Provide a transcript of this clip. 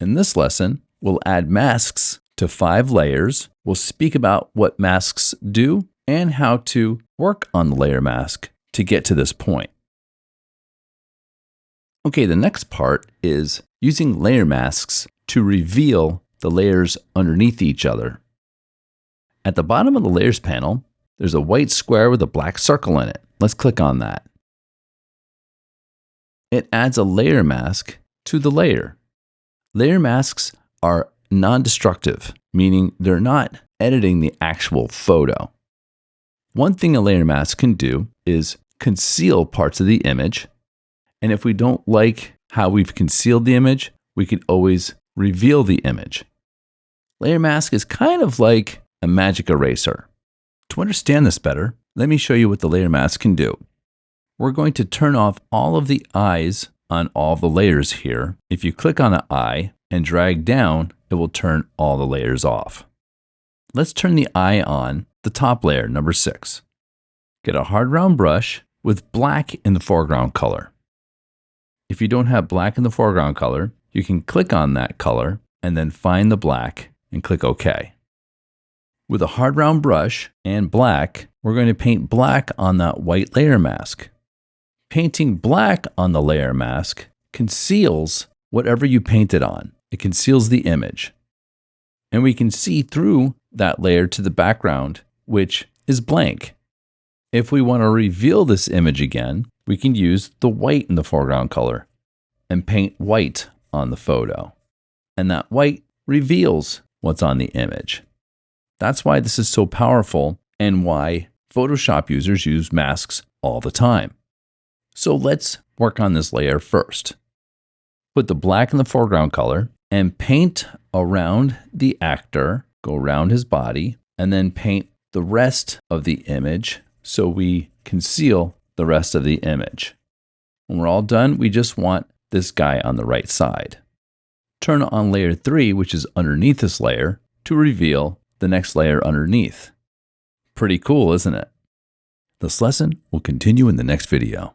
In this lesson, we'll add masks to 5 layers. We'll speak about what masks do and how to work on the layer mask to get to this point. Okay, the next part is using layer masks to reveal the layers underneath each other. At the bottom of the layers panel, there's a white square with a black circle in it. Let's click on that. It adds a layer mask to the layer. Layer masks are non-destructive, meaning they're not editing the actual photo. One thing a layer mask can do is conceal parts of the image. And if we don't like how we've concealed the image, we can always reveal the image. Layer mask is kind of like a magic eraser. To understand this better, let me show you what the layer mask can do. We're going to turn off all of the eyes on all the layers here. If you click on an eye and drag down, it will turn all the layers off. Let's turn the eye on the top layer, number 6. Get a hard round brush with black in the foreground color. If you don't have black in the foreground color, you can click on that color and then find the black and click OK. With a hard round brush and black, we're going to paint black on that white layer mask. Painting black on the layer mask conceals whatever you painted on. It conceals the image. And we can see through that layer to the background, which is blank. If we want to reveal this image again, we can use the white in the foreground color and paint white on the photo. And that white reveals what's on the image. That's why this is so powerful and why Photoshop users use masks all the time. So let's work on this layer first. Put the black in the foreground color and paint around the actor, go around his body, and then paint the rest of the image so we conceal the rest of the image. When we're all done, we just want this guy on the right side. Turn on layer 3, which is underneath this layer, to reveal the next layer underneath. Pretty cool, isn't it? This lesson will continue in the next video.